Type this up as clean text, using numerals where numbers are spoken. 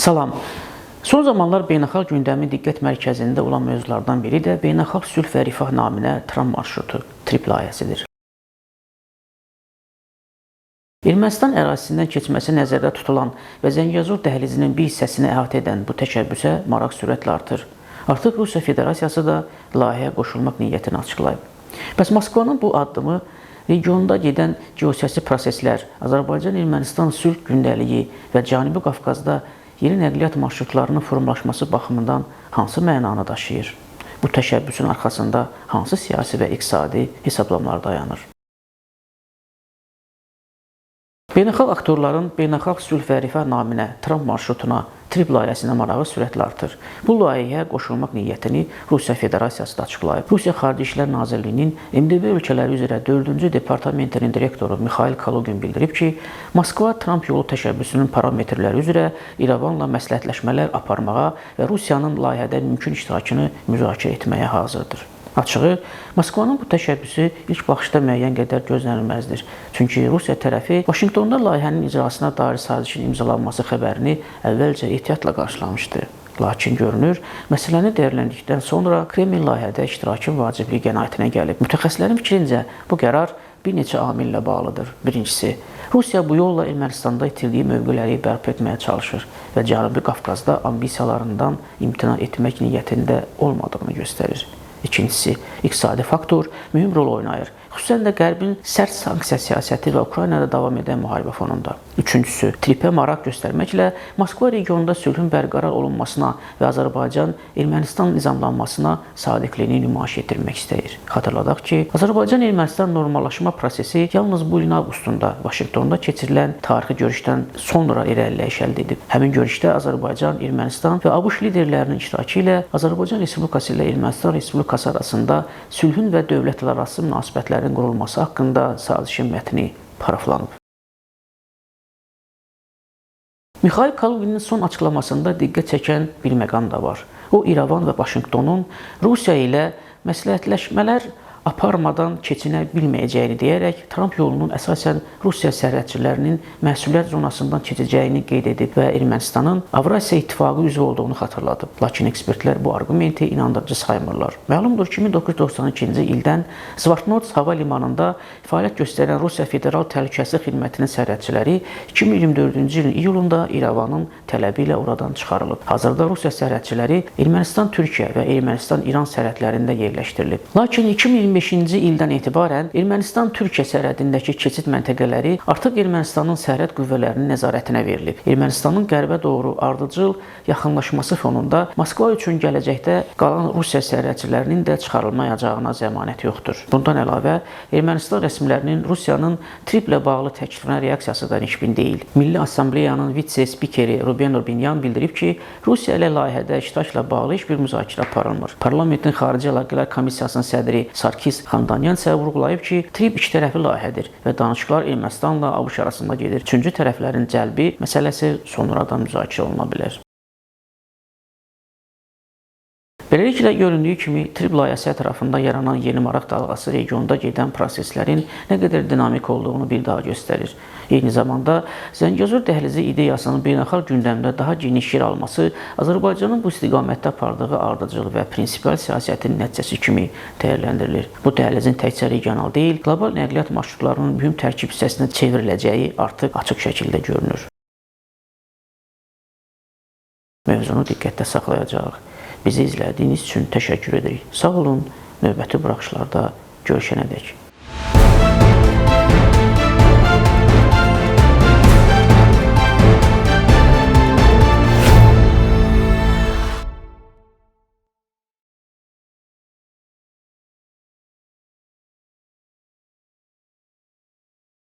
Salam. Son zamanlar beynəlxalq gündəmin diqqət mərkəzində olan mövzulardan biri də beynəlxalq sülh və rifah naminə tram marşrutu, TRIP layihəsidir. Ermənistan ərazisindən keçməsi nəzərdə tutulan və Zəngəzur dəhlizinin bir hissəsini əhatə edən bu təşəbbüsə maraq sürətlə artır. Artıq Rusiya Federasiyası da layihəyə qoşulmaq niyyətini açıqlayıb. Bəs Moskvanın bu addımı regionda gedən geosiyasi proseslər, Azərbaycan-Ermənistan sülh gündəliyi və Cənubi Qafqazda yeni nəqliyyat marşrutlarının formalaşması baxımından hansı mənanı daşıyır? Bu təşəbbüsün arxasında hansı siyasi və iqtisadi hesablamalar dayanır? Beynəlxalq aktorların beynəlxalq sülh və rifah naminə tram marşrutuna, TRIP layihəsinə marağı sürətlə artır. Bu layihəyə qoşulmaq niyyətini Rusiya Federasiyası da açıqlayıb. Rusiya Xarici İşlər Nazirliyinin MDB ölkələri üzrə 4-cü departamentinin direktoru Mikhail Kalugin bildirib ki, Moskva Tramp yolu təşəbbüsünün parametrləri üzrə İrəvanla məsləhətləşmələr aparmağa və Rusiyanın layihədə mümkün iştirakını müzakirə etməyə hazırdır. Açığı, Moskvanın bu təşəbbüsü ilk baxışda müəyyən qədər gözlənilməzdir. Çünki Rusiya tərəfi Vaşinqtonda layihənin icrasına dair sazişin imzalanması xəbərini əvvəlcə ehtiyatla qarşılamışdı. Lakin görünür, məsələni dəyərləndikdən sonra Kreml layihədə iştirakın vacibli qənaətinə gəlib. Mütəxəssislərin fikrincə, bu qərar bir neçə amillə bağlıdır. Birincisi, Rusiya bu yolla Ermənistanda itirdiyi mövqeləri bərpa etməyə çalışır və Cənubi Qafqazda ambisiyalarından imtina etmək niyyətində olmadığını göstərir. İkincisi, iqtisadi faktor mühüm rol oynayır. Xüsusən də Qərbin sərt sanksiya siyasəti və Ukraynada davam edən müharibə fonunda. Üçüncüsü, TRIP-ə maraq göstərməklə Moskva regionda sülhün bərqərar olunmasına və Azərbaycan-Ermənistan nizamlanmasına sadiqliyini nümayiş etdirmək istəyir. Xatırladaq ki, Azərbaycan-Ermənistan normallaşma prosesi yalnız bu ilin avqustunda Vaşinqtonda keçirilən tarixi görüşdən sonra irəliləyiş əldə edib. Həmin görüşdə Azərbaycan, Ermənistan və ABŞ liderlərinin iştirakı ilə Azərbaycan Respublikası ilə Ermənistan Respublikası arasında sülhün və dövlətlərarası münasibətlərin qurulması haqqında sazişin mətni paraflanıb. Mikhail Kaluginin son açıqlamasında diqqət çəkən bir məqam da var. O, İrəvan və Vaşinqtonun Rusiya ilə məsləhətləşmələr aparmadan keçinə bilməyəcəyini deyərək Tramp yolunun əsasən Rusiya sərhədçilərinin məhsuliyyət zonasından keçəcəyini qeyd edib və Ermənistanın Avrasiya İttifaqı üzvü olduğunu xatırladıb. Lakin ekspertlər bu argumenti inandırıcı saymırlar. Məlumdur ki, 1992-ci ildən Svartnots hava limanında fəaliyyət göstərən Rusiya Federal Təhlükəsizlik Xidmətinin sərhədçiləri 2024-cü ilin iyulunda İrəvanın tələbi ilə oradan çıxarılıb. Hazırda Rusiya sərhədçiləri Ermənistan-Türkiyə və Ermənistan-İran sərhədlərində yerləşdirilib. Lakin 2025-ci ildən etibarən Ermənistan-Türkiyə sərhədindəki keçid məntəqələri artıq Ermənistanın sərhəd qüvvələrinin nəzarətinə verilib. Ermənistanın qərbə doğru ardıcıl yaxınlaşması fonunda Moskva üçün gələcəkdə qalan Rusiya sərhədçilərinin də çıxarılmayacağına zəmanət yoxdur. Bundan əlavə, Ermənistan rəsmilərinin Rusiyanın TRIP ilə bağlı təklifinə reaksiyası da nikbin deyil. Milli Assambleyanın vitse-spikeri Ruben Rubinyan bildirib ki, Rusiya ilə layihədə iştirakla bağlı heç bir müzakirə aparılmır. Parlamentin Xarici Əlaqələr Komissiyasının sədri Sarkis Xandanyan isə vurğulayıb ki, TRIP ikitərəfli layihədir və danışıqlar Ermənistanla ABŞ arasında gedir. Üçüncü tərəflərin cəlbi məsələsi sonradan müzakirə oluna bilər. Beləliklə, göründüyü kimi, TRIP layihəsi ətrafında yaranan yeni maraq dalğası regionda gedən proseslərin nə qədər dinamik olduğunu bir daha göstərir. Eyni zamanda, Zəngəzur dəhlizi ideyasının beynəlxalq gündəmdə daha geniş yer alması Azərbaycanın bu istiqamətdə apardığı ardıcıl və prinsipial siyasətin nəticəsi kimi dəyərləndirilir. Bu dəhlizin təkcə regional deyil, qlobal nəqliyyat marşrutlarının mühüm tərkib hissəsinə çevriləcəyi artıq açıq şəkildə görünür. Mövzunu diqqətdə saxlayacaq. Bizi izlədiyiniz üçün təşəkkür edirik. Sağ olun, növbəti buraxışlarda görüşənədək.